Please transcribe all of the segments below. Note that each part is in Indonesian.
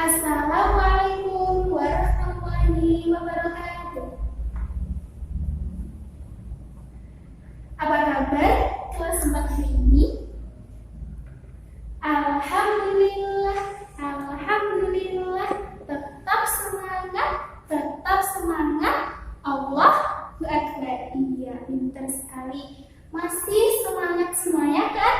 Assalamualaikum warahmatullahi wabarakatuh. Apa kabar kelas 4 hari ini? Alhamdulillah, alhamdulillah. Tetap semangat. Allahu Akbar. Iya, pintar sekali. Masih semangat semuanya kan?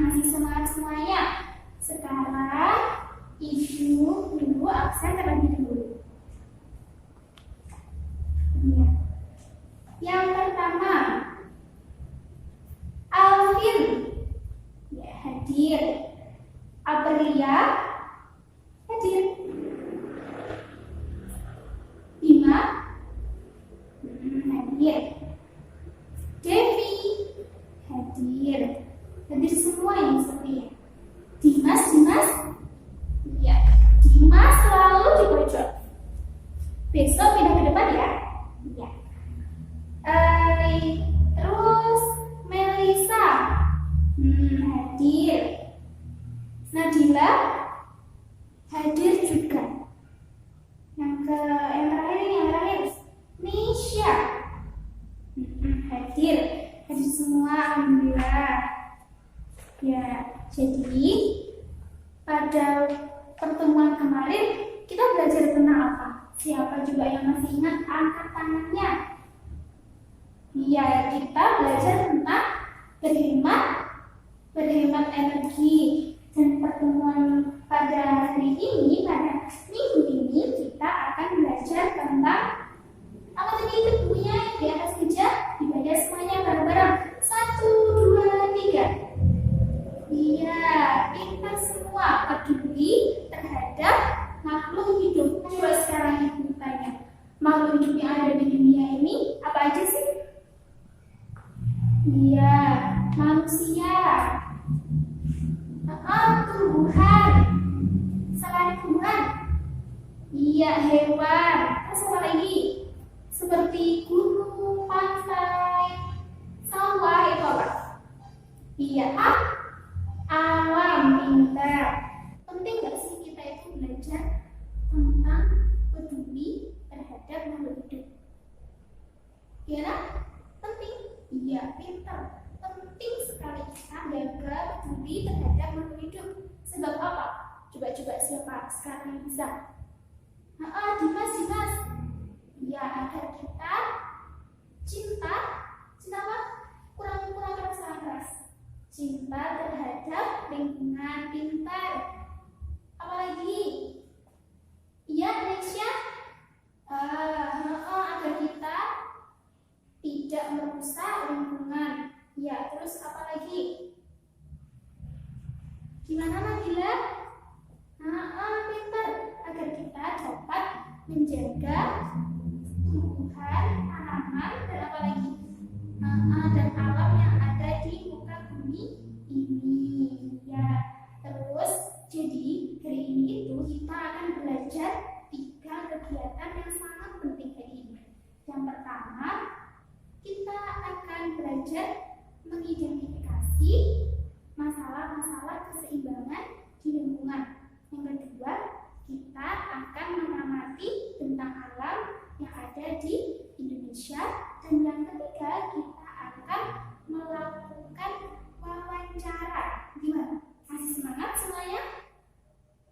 Masih semangat semuanya. Sekarang Ibu dulu absen terlebih dahulu. Ya. Yang pertama, Alvin ya, hadir. Aprilia hadir. Bima hadir. Devi hadir. Hadir semua yang sepertinya. Dimas ya, Dimas selalu di pojok. Besok pindah ke depan ya. Ya. Terus Melisa hadir. Nadila hadir juga. Yang terakhir Nisha hadir semua, alhamdulillah. Ya, jadi pada pertemuan kemarin kita belajar tentang apa? Siapa juga yang masih ingat, angkat tangannya. Iya, kita belajar tentang berhemat energi. Dan pertemuan pada hari ini, pada minggu ini, kita akan belajar tentang apa tadi itu bukunya di atas meja. Dibaca semuanya bareng-bareng. 1, 2, 3. Iya, kita semua peduli terhadap makhluk hidup. Coba sekarang ibu tanya, makhluk hidup yang ada di dunia ini apa aja sih? Iya, manusia, tumbuhan, selain tumbuhan, iya hewan, apa lagi? Seperti gunung, pantai, sawah, itu apa? Iya, alam. Pintar. Penting gak sih kita itu belajar tentang peduli terhadap makhluk hidup? Gimana? Penting? Iya, pintar. Penting sekali kita jaga peduli terhadap makhluk hidup. Sebab apa? Coba siapa sekarang yang bisa? Dimas. Ya, agar kita cinta apa? Kurang keras. Cinta terhadap lingkungan. Pintar. Apalagi? Iya, Nesya. Agar kita tidak merusak lingkungan. Ya, terus apalagi? Gimana Nabila? Pintar. Agar kita dapat menjaga tumbuhan, tanaman, dan apalagi? Dan alam yang ada di muka bumi ini. Ya, terus jadi hari ini itu kita akan belajar 3 kegiatan yang sangat penting hari ini. Yang pertama, kita akan belajar mengidentifikasi masalah-masalah keseimbangan di lingkungan. Yang kedua, kita akan mengamati tentang alam yang ada di Indonesia. Dan yang ketiga, kita akan melakukan wawancara. Gimana? Masih semangat semuanya?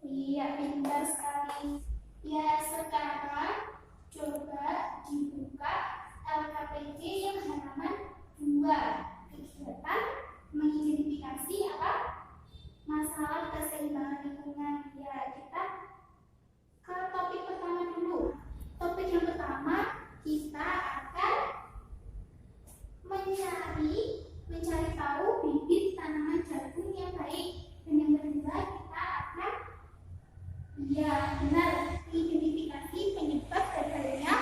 Iya, pintar sekali. Ya, sekarang coba dibuka LKPD yang halaman 2. Kegiatan mengidentifikasi apa? Masalah keseimbangan lingkungan. Ya, kita ke topik pertama dulu. Topik yang pertama, kita akan mencari tahu bibit tanaman jagung yang baik. Dan yang kedua, kita akan mengidentifikasi penyebab gagalnya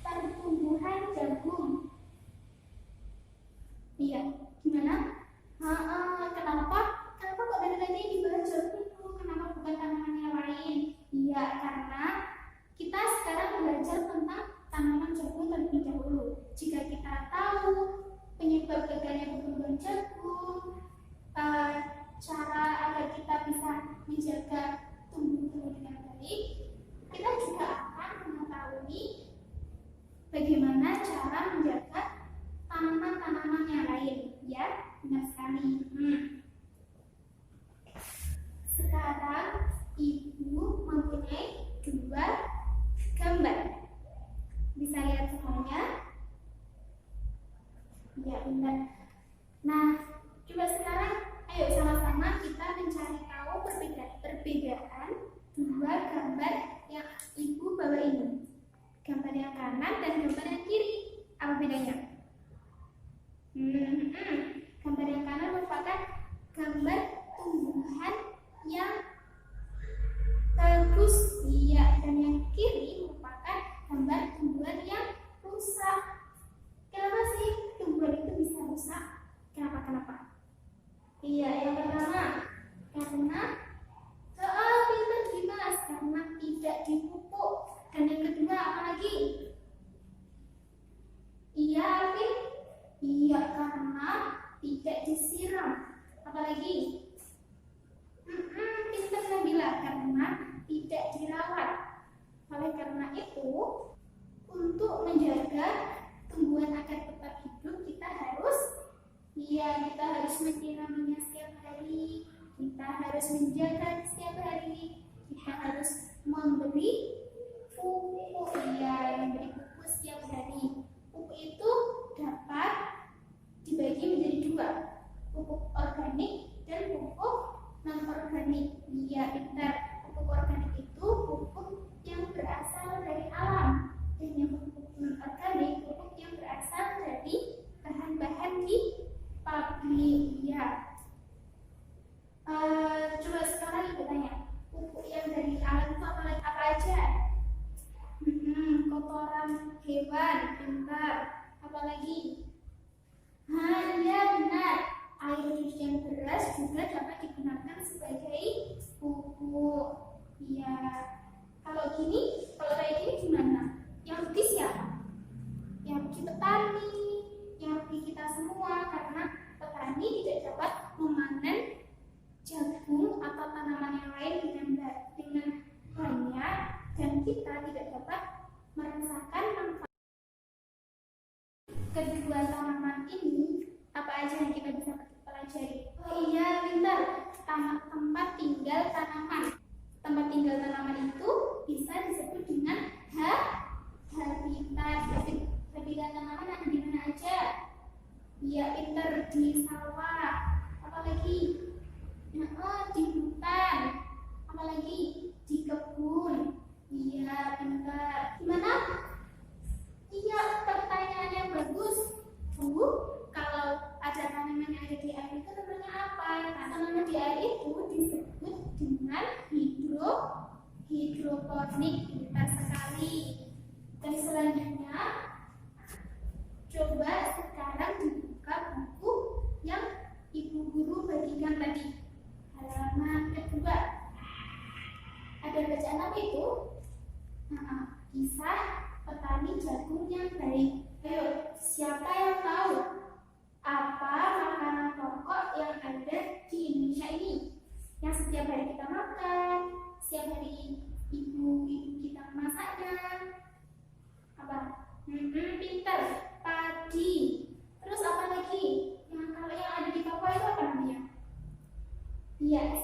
pertumbuhan jagung. Iya, gimana? Kenapa kok dari tadi dibahas jagung itu? Kenapa bukan tanaman yang lain? Iya, karena kita sekarang belajar tentang tanaman jagung terlebih dahulu. Jika kita tahu penyebab gagalnya pertumbuhan jagung, cara agar kita bisa menjaga tumbuhan harus menjaga setiap hari, kita harus memberi pupuk, ya, memberi pupuk setiap hari. Pupuk itu dapat dibagi menjadi dua, pupuk organik dan pupuk non organik. Ya, pintar. Pupuk organik itu pupuk yang berasal dari alam, dan yang pupuk non organik pupuk yang berasal dari bahan-bahan di pabrik. Ya. Coba sekarang ibu tanya, pupuk yang dari alam itu apa aja? Kotoran hewan, pintar. Apalagi? Iya benar. Air cucian beras juga dapat digunakan sebagai pupuk. Iya. Kalau kayak gini gimana? Yang rugi siapa? Yang rugi petani, yang rugi kita semua, karena petani tidak dapat memanen jagung atau tanaman yang lain dengan banyak, dan kita tidak dapat merasakan manfaat kedua tanaman ini. Apa aja yang kita bisa pelajari? Oh iya, pintar. Tempat tinggal tanaman. Tempat tinggal tanaman itu bisa disebut dengan habitat. Habitat tanaman ada di mana aja? Iya, pintar. Di sawah. Apalagi? Di hutan. Apalagi? Di kebun. Iya, pintar. Gimana? Iya, pertanyaan yang bagus, Bu. Kalau ada tanaman yang ada di air itu namanya apa? Tanaman di air itu disebut dengan hidroponik. Pintar sekali. Dan selanjutnya, coba sekarang dibuka buku yang Ibu Guru bagikan tadi. Halaman kedua. Ada bacaan apa itu? Kisah petani jagung yang baik. Ayo, siapa yang tahu apa makanan pokok yang ada di Indonesia ini, yang setiap hari kita makan, setiap hari ibu kita masaknya? Apa? Pintar. Padi. Terus apa lagi? Kalau yang ada di Papua itu apa namanya? Iya,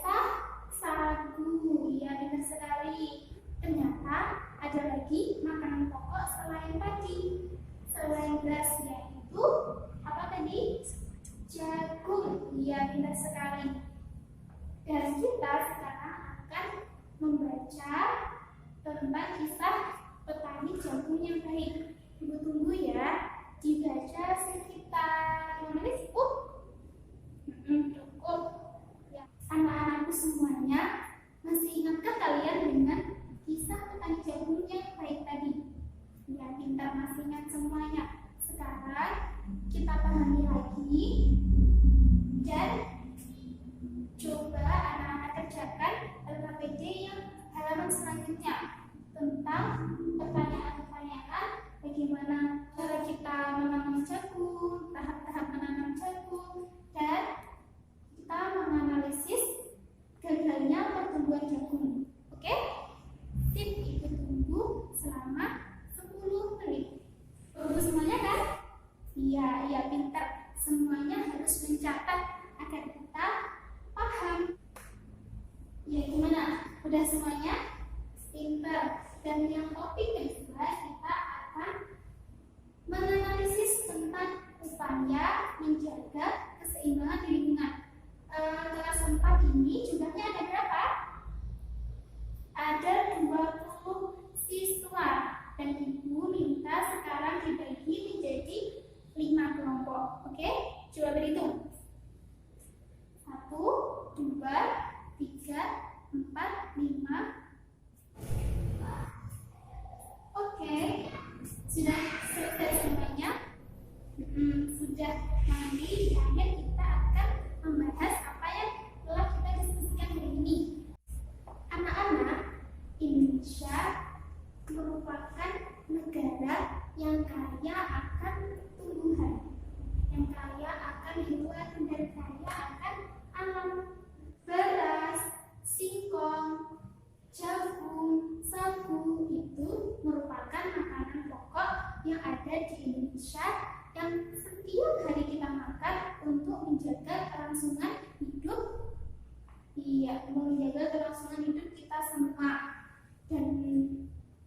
sagu. Iya, benar sekali. Ternyata ada lagi makanan pokok selain padi, selain beras, yaitu apa tadi? Jagung. Iya, benar sekali. Dan kita sekarang akan membaca tentang kisah petani jagung yang baik. Ibu tunggu ya, dibaca sekitar 5 menit. Cukup. Ya. Anak-anakku semuanya, masih ingatkah kalian dengan kisah petani jagung yang baik tadi? Ya, pintar, masih ingat semuanya. Sekarang kita pahami lagi, dan coba anak-anak kerjakan LKPD yang halaman selanjutnya tentang pertanyaan-pertanyaan bagaimana cara kita menanam jagung, tahap-tahap menanam jagung, dan kita menganalisis gagalnya pertumbuhan jagung. Oke? Sip, Ibu tunggu selama 10 menit. Tunggu semuanya kan? Iya, pintar. Semuanya harus mencatat agar kita paham. Ya, gimana? Udah semuanya? Pintar. Dan yang topik kedua, kita akan menganalisis tentang upaya menjaga keseimbangan di lingkungan. Kelas 4 ini jumlahnya ada berapa? Ada 20 siswa, dan Ibu minta sekarang dibagi menjadi 5 kelompok. Oke? Coba berhitung. 1, 2, 3, 4, 5. Oke. Sudah selesai semuanya? Sudah. Nanti di akhir kita akan membahas apa yang telah kita diskusikan. Iya, menjaga kelangsungan hidup kita semua. Dan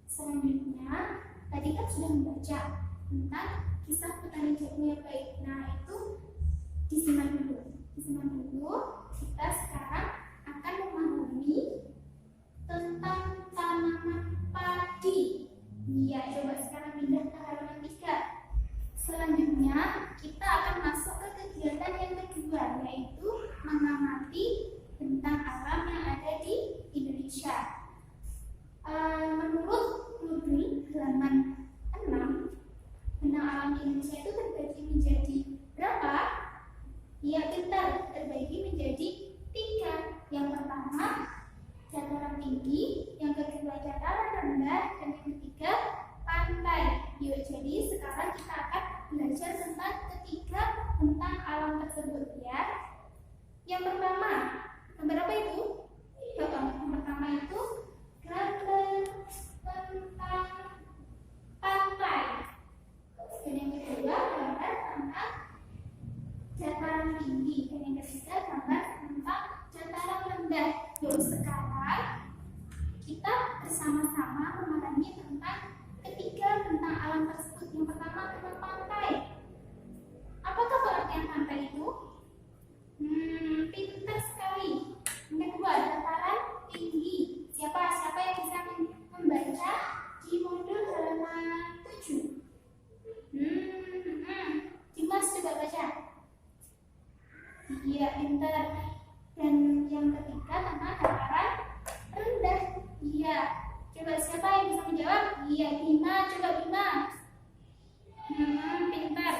selanjutnya, tadi kan sudah membaca tentang kisah petani jagung yang baik. Nah, itu disimak dulu. Kita sekarang akan memahami tentang tanaman padi. Iya, coba sekarang pindah ke halaman 3. Selanjutnya, kita akan masuk ke kegiatan yang kedua, yaitu mengamati tentang alam yang ada di Indonesia. Menurut modul halaman 6, tentang alam di Indonesia itu terbagi menjadi berapa? Ya, pintar, terbagi menjadi 3. Yang pertama, dataran tinggi, yang kedua dataran rendah, dan yang ketiga pantai. Yuk, jadi sekarang kita akan belajar tentang ketiga tentang alam tersebut ya. Yang pertama, berapa itu? Yang pertama itu gambar tentang pantai. Dan yang kedua gambar tentang dataran tinggi. Dan yang ketiga gambar tentang dataran rendah. Yuk, sekarang kita bersama-sama memahami tentang ketiga tentang alam tersebut. Yang pertama tentang pantai. Apakah pengertian pantai itu? Pintar sekali. Yang kedua dataran tinggi. Siapa yang bisa membaca di modul halaman 7? Dimas, coba baca. Iya, pintar. Dan yang ketiga tentang dataran rendah. Iya, coba siapa yang bisa menjawab? Iya, Bima, coba Bima. Pintar.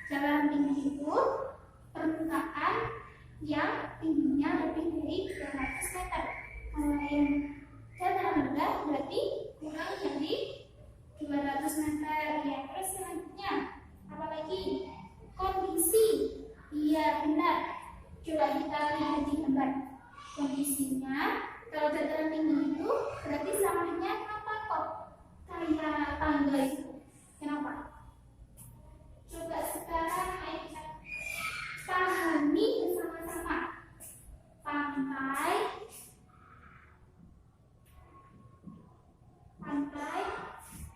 Dataran tinggi itu permukaan yang tingginya lebih dari 200 meter. Kalau yang dataran rendah berarti kurang dari 200 meter. Ya, terus selanjutnya apa lagi? Kondisi. Iya, benar. Coba kita lihat di gambar. Kondisinya, kalau dataran tinggi itu berarti sawahnya apa kok? Kayak tangga itu. Kenapa? Coba sekarang ayo kita pahami bersama-sama. Pantai,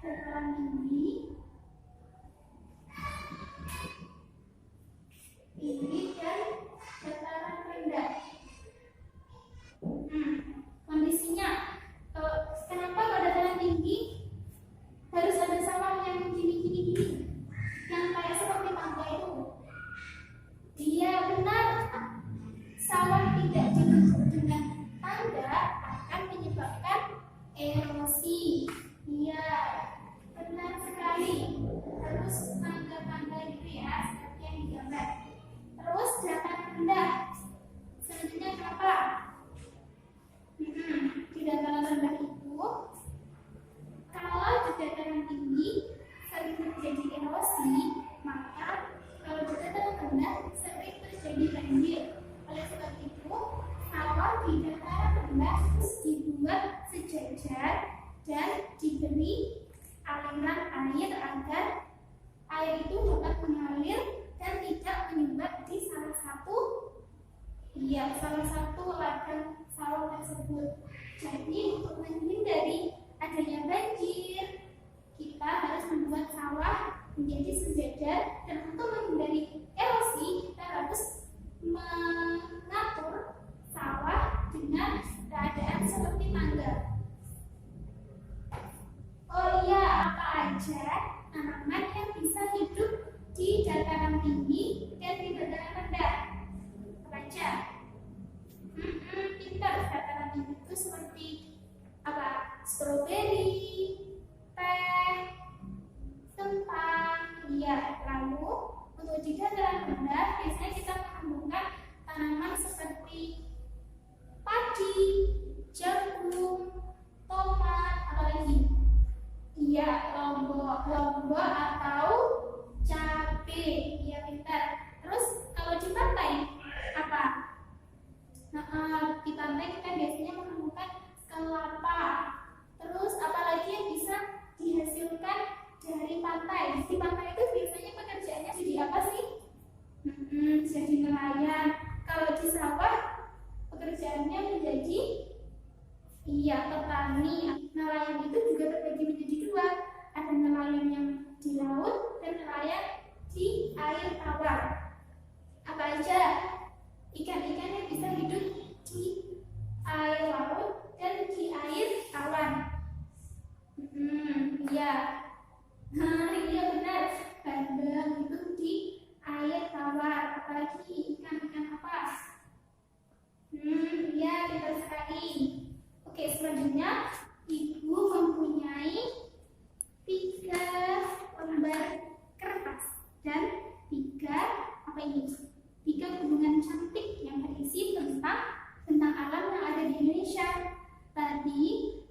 dataran tinggi, dan dataran rendah. Kondisinya, kenapa kalau dataran tinggi harus ada sawah yang gini, yang kayak seperti pantai itu? Iya, benar. Sawah tidak ditutup dengan tangga akan menyebabkan erosi. Iya, benar sekali. Terus tangga-tangga itu ya, seperti yang digambar. Terus dataran rendah. Selanjutnya kenapa? Di dataran rendah itu, kalau di dataran tinggi sering terjadi erosi, maka kalau di dataran rendah sering terjadi banjir. Oleh sebab itu, sawah di dataran rendah dibuat sejajar dan diberi aliran air agar air itu dapat mengalir dan tidak menyumbat di salah satu ladang sawah tersebut. Jadi untuk menghindari adanya banjir, kita harus membuat sawah menjadi sejajar, dan untuk menghindari erosi kita harus mengatur sawah dengan keadaan seperti tangga. Oh iya, apa aja tanaman yang bisa hidup di dataran tinggi dan di dataran rendah? Baca. Pintar. Dataran tinggi itu seperti apa? Stroberi, teh, kentang. Iya. Lalu untuk di dataran rendah biasanya kita menemukan tanaman seperti padi, jagung, tomat, apalagi? Iya, lombok atau cabai. Iya, pintar. Terus kalau di pantai apa? Di pantai kita biasanya menemukan kelapa. Terus apalagi yang bisa dihasilkan dari pantai? Di pantai itu biasanya pekerjaannya jadi apa sih? Jadi nelayan. Kalau di sawah pekerjaannya menjadi Iya, petani. Nelayan itu juga terbagi menjadi dua. Ada nelayan yang di laut dan nelayan di air tawar. Apa aja ikan-ikan yang bisa hidup di air laut dan di air tawar? Iya. Iya benar. Bandeng itu di air tawar. Apalagi ikan-ikan apa? Iya, betul sekali. Oke, selanjutnya Ibu mempunyai 3 lembar kertas dan 3 gunungan cantik yang berisi tentang alam yang ada di Indonesia. Tadi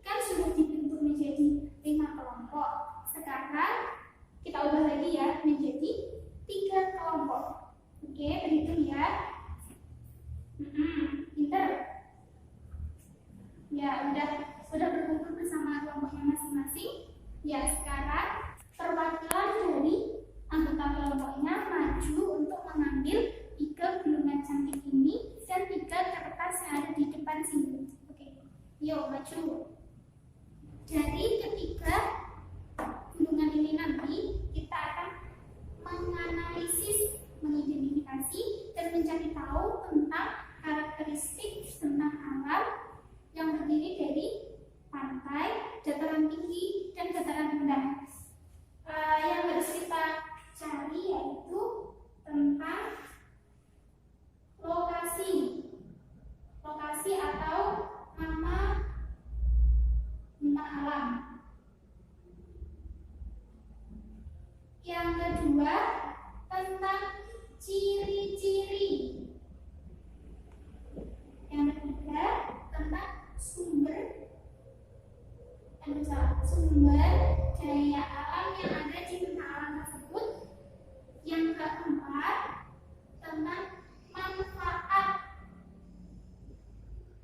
kan sudah dibentuk menjadi 5 kelompok. Sekarang kita ubah lagi ya menjadi 3 kelompok. Oke, berhitung ya. Pinter. Ya, udah berkumpul bersama kelompoknya masing-masing. Ya, sekarang perwakilan dari anggota kelompoknya maju untuk mengambil 3 gulungan cantik ini dan 3 kertas yang ada di depan sini. Oke, yuk maju. Dari ketiga gulungan ini nanti kita akan menganalisis, mengidentifikasi, dan mencari tahu tentang karakteristik tentang alam yang terdiri dari pantai, dataran tinggi, dan dataran rendah. Yang harus kita cari yaitu tentang lokasi atau nama tentang alam. Yang kedua tentang ciri-ciri. Yang ketiga tentang sumber daya alam yang ada di tentang alam tersebut. Yang keempat tentang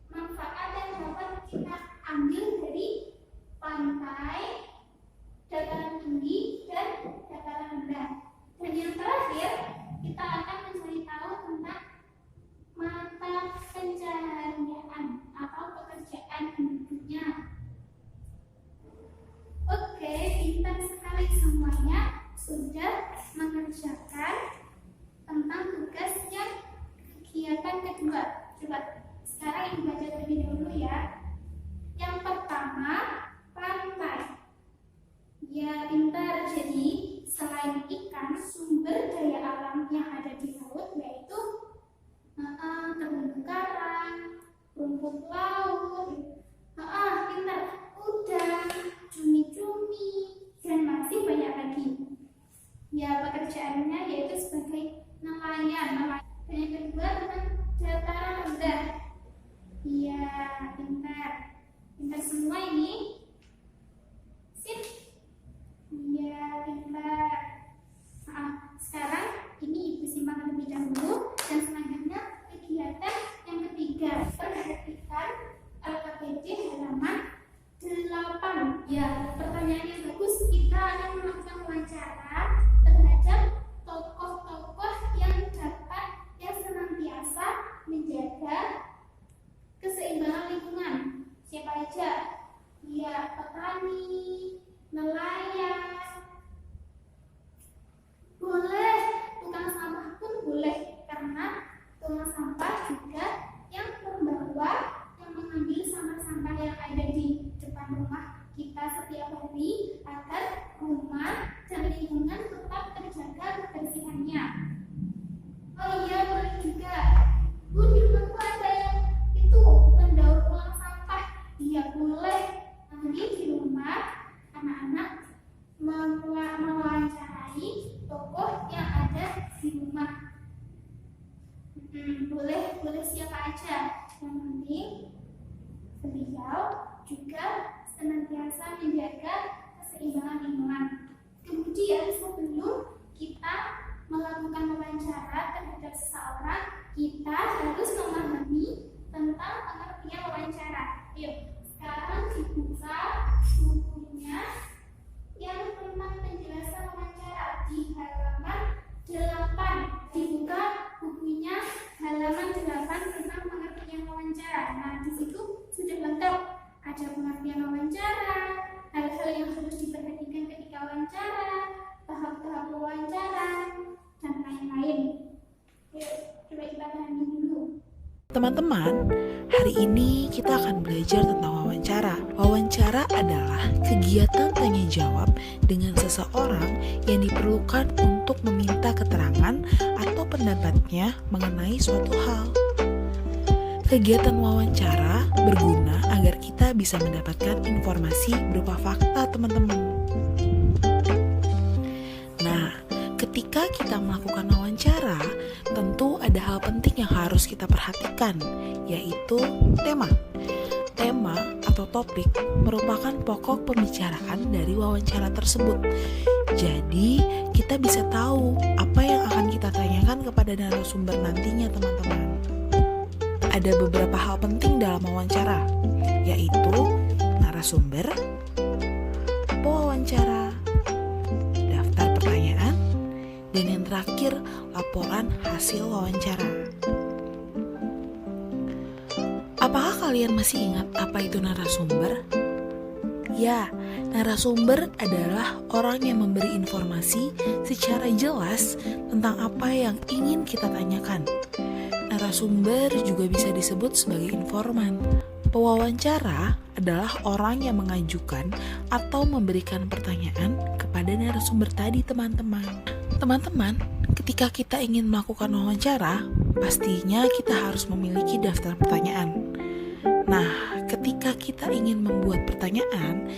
manfaat yang dapat kita ambil dari pantai, dataran tinggi, dan dataran rendah. Dan yang terakhir kita akan mencari tahu tentang mata pencaharian atau pekerjaan penduduknya. Oke, pintar sekali semuanya sudah mengerjakan tentang tugas yang kegiatan kedua. Coba sekarang Ibu baca terlebih dahulu ya. Yang pertama, pantai. Ya, pintar. Jadi selain ikan, sumber daya alam yang ada di laut yaitu terumbu karang, rumput laut, pintar, udang, cumi-cumi, dan masih banyak lagi. Ya, pekerjaannya yaitu sebagai nelayan. Dan yang kedua tentang dataran rendah. Iya, pintar semua ini. Sip. Iya, pintar. Sekarang ini Ibu simak terlebih dahulu dan selanjutnya kegiatan yang ketiga. Perhatikan LKPD halaman 8. Ya, pertanyaannya bagus. Kita akan melakukan wawancara terhadap tokoh-tokoh yang senantiasa menjaga keseimbangan lingkungan. Siapa aja? Ya, petani, nelayan, boleh tukang sampah pun boleh, karena tukang sampah juga yang mengambil sampah-sampah yang ada di depan rumah kita setiap hari agar rumah dan lingkungan tetap terjaga kebersihannya. Oh iya, boleh juga. Bu, di rumahku ada yang itu mendaur ulang sampah. Iya, boleh. Nanti di rumah anak-anak mewawancarai tokoh yang ada di rumah. Boleh siapa aja. Yang penting beliau juga senantiasa menjaga keseimbangan lingkungan. Kemudian sebelum kita melakukan wawancara terhadap seseorang, kita harus memahami tentang pengertian wawancara. Yuk, sekarang dibuka bukunya yang tentang penjelasan wawancara di halaman 8. Dibuka bukunya halaman 8 tentang pengertian wawancara. Nah, di situ sudah lengkap ada pengertian wawancara, hal-hal yang harus diperhatikan ketika wawancara, tahap-tahap wawancara, dan lain-lain. Yuk, coba kita pahami dulu. Teman-teman, hari ini kita akan belajar tentang wawancara. Wawancara adalah kegiatan tanya jawab dengan seseorang yang diperlukan untuk meminta keterangan atau pendapatnya mengenai suatu hal. Kegiatan wawancara berguna agar kita bisa mendapatkan informasi berupa fakta, teman-teman. Nah, ketika kita melakukan wawancara, tentu ada hal penting yang harus kita perhatikan, yaitu tema. Tema atau topik merupakan pokok pembicaraan dari wawancara tersebut. Jadi, kita bisa tahu apa yang akan kita tanyakan kepada narasumber nantinya, teman-teman. Ada beberapa hal penting dalam wawancara, yaitu narasumber, pewawancara, daftar pertanyaan, dan yang terakhir, laporan hasil wawancara. Apakah kalian masih ingat apa itu narasumber? Ya, narasumber adalah orang yang memberi informasi secara jelas tentang apa yang ingin kita tanyakan. Narasumber juga bisa disebut sebagai informan. Pewawancara adalah orang yang mengajukan atau memberikan pertanyaan kepada narasumber tadi, teman-teman. Teman-teman, ketika kita ingin melakukan wawancara, pastinya kita harus memiliki daftar pertanyaan. Nah, ketika kita ingin membuat pertanyaan,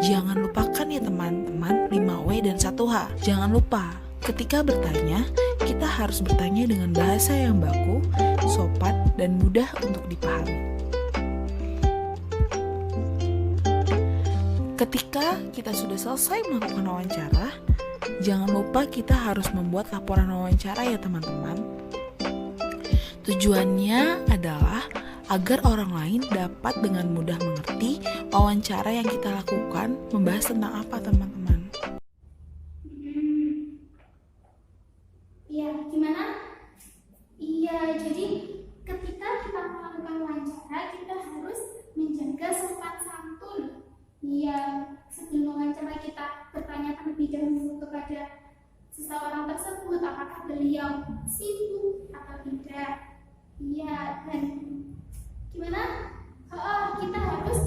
jangan lupakan ya teman-teman 5W dan 1H. Jangan lupa, ketika bertanya, kita harus bertanya dengan bahasa yang baku, sopan, dan mudah untuk dipahami. Ketika kita sudah selesai melakukan wawancara, jangan lupa kita harus membuat laporan wawancara ya teman-teman. Tujuannya adalah agar orang lain dapat dengan mudah mengerti wawancara yang kita lakukan membahas tentang apa, teman-teman. Ya, gimana? Iya, jadi ketika kita melakukan wawancara, kita harus menjaga sopan santun. Iya, sebelum wawancara kita bertanya terlebih dahulu kepada seseorang tersebut, apakah beliau sibuk atau tidak. Iya, dan gimana? Kita harus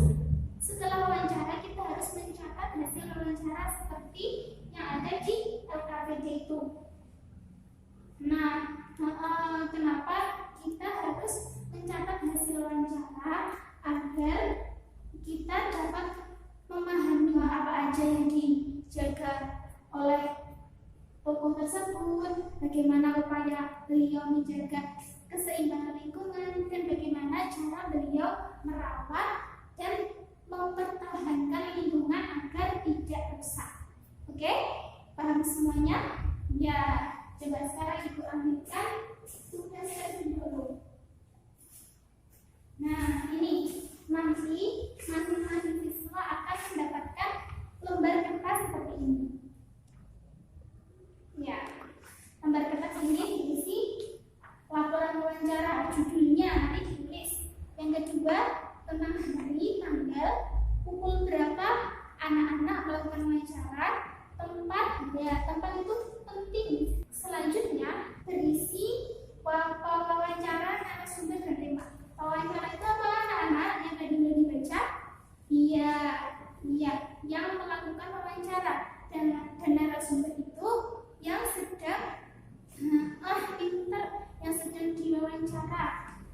setelah wawancara kita harus mencatat hasil wawancara seperti yang ada di LKPD itu. Nah, kenapa kita harus mencatat hasil wawancara agar kita dapat memahami apa aja yang dijaga oleh tokoh tersebut, bagaimana upaya beliau menjaga keseimbangan lingkungan, dan bagaimana cara beliau merawat dan mempertahankan lingkungan agar tidak rusak. Oke? Paham semuanya? Ya, coba sekarang Ibu ambilkan tugasnya dulu. Nah, ini nanti masing-masing siswa akan mendapatkan lembar kertas seperti ini. Ya, lembar kertas ini diisi laporan wawancara, judulnya nanti ditulis. Yang kedua, tentang hari, tanggal, pukul berapa anak-anak melakukan wawancara, tempat, ya tempat itu penting. Selanjutnya, berisi wawancara, narasumber, dan tema. Wawancara itu apa anak-anak yang tadi sudah dibaca? Iya, yang melakukan wawancara, dan narasumber itu yang sedang pinter, yang sedang diwawancara,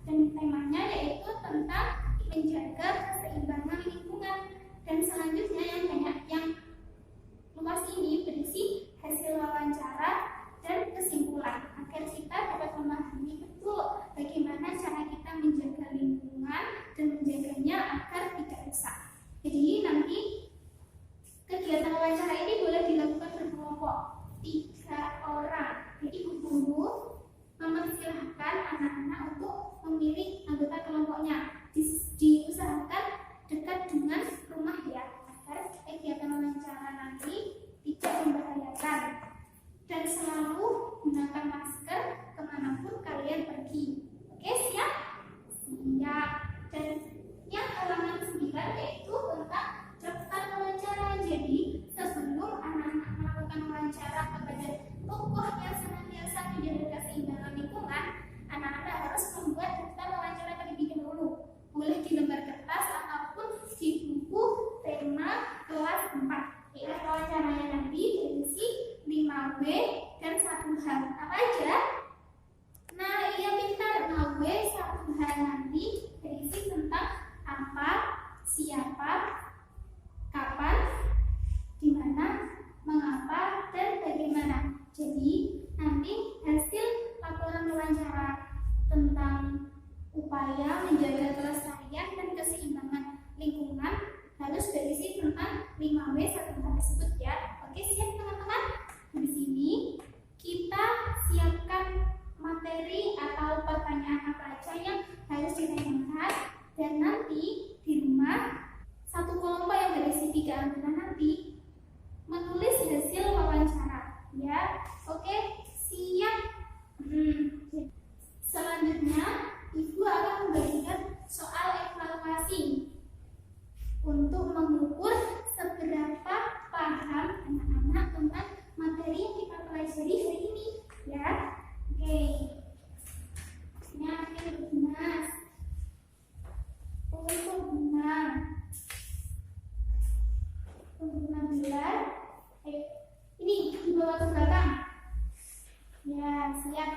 dan temanya yaitu tentang menjaga keseimbangan lingkungan. Dan selanjutnya yang luas ini berisi hasil wawancara dan kesimpulan agar kita dapat memahami betul bagaimana cara kita menjaga lingkungan dan menjaganya agar tidak rusak. Jadi nanti kegiatan wawancara ini boleh dilakukan berkelompok 3 orang. Jadi guru mempersilahkan anak-anak untuk memilih anggota kelompoknya. Diusahakan untuk mengukur seberapa paham anak-anak tentang materi yang kita pelajari hari ini, ya. Oke. Ini akhir Mas. Untuk benang. Untuk benang bilar. Ini dibawa ke belakang. Ya, siap.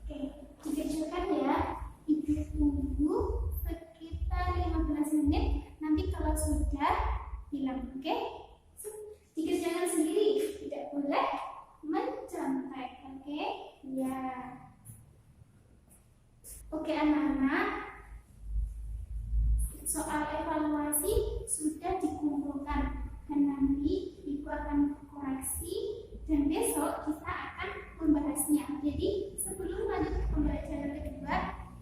Oke, dikecilkan ya. Ibu tunggu sekitar 15 menit. Nanti kalau sudah bilang, oke? Dikerjakan sendiri, tidak boleh mencontek, oke? Ya. Oke anak-anak, soal evaluasi sudah dikumpulkan dan nanti ibu akan koreksi dan besok kita akan membahasnya. Jadi sebelum lanjut ke pembelajaran kedua,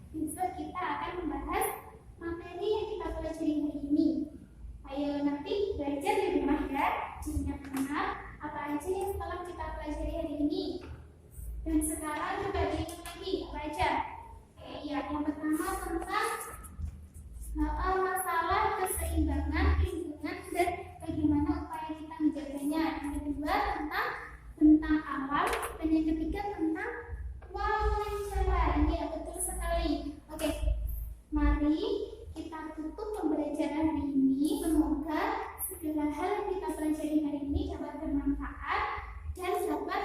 besok kita akan membahas materi yang kita pelajari hari ini. Ayo nanti belajar di rumah ya, diingat-ingat apa aja yang telah kita pelajari hari ini. Dan sekarang juga diingat lagi apa aja. Ya, yang pertama tentang masalah keseimbangan lingkungan dan bagaimana upaya kita menjaganya. Yang kedua tentang alam dan yang ketiga tentang wawancara. Ya, betul sekali. Oke, mari kita tutup pembelajaran hari ini. Semoga segala hal yang kita pelajari hari ini dapat bermanfaat dan dapat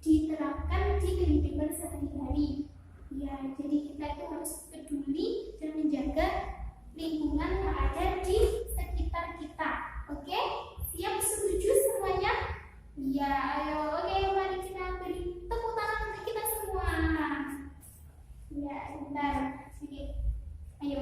diterapkan di kehidupan sehari-hari. Ya, jadi kita itu harus peduli dan menjaga lingkungan yang ada di sekitar kita. Oke? Siap, setuju semuanya? Ya, ayo. Oke, mari kita beri tepuk tangan untuk kita semua. Ya, sebentar. Oke. Ayo.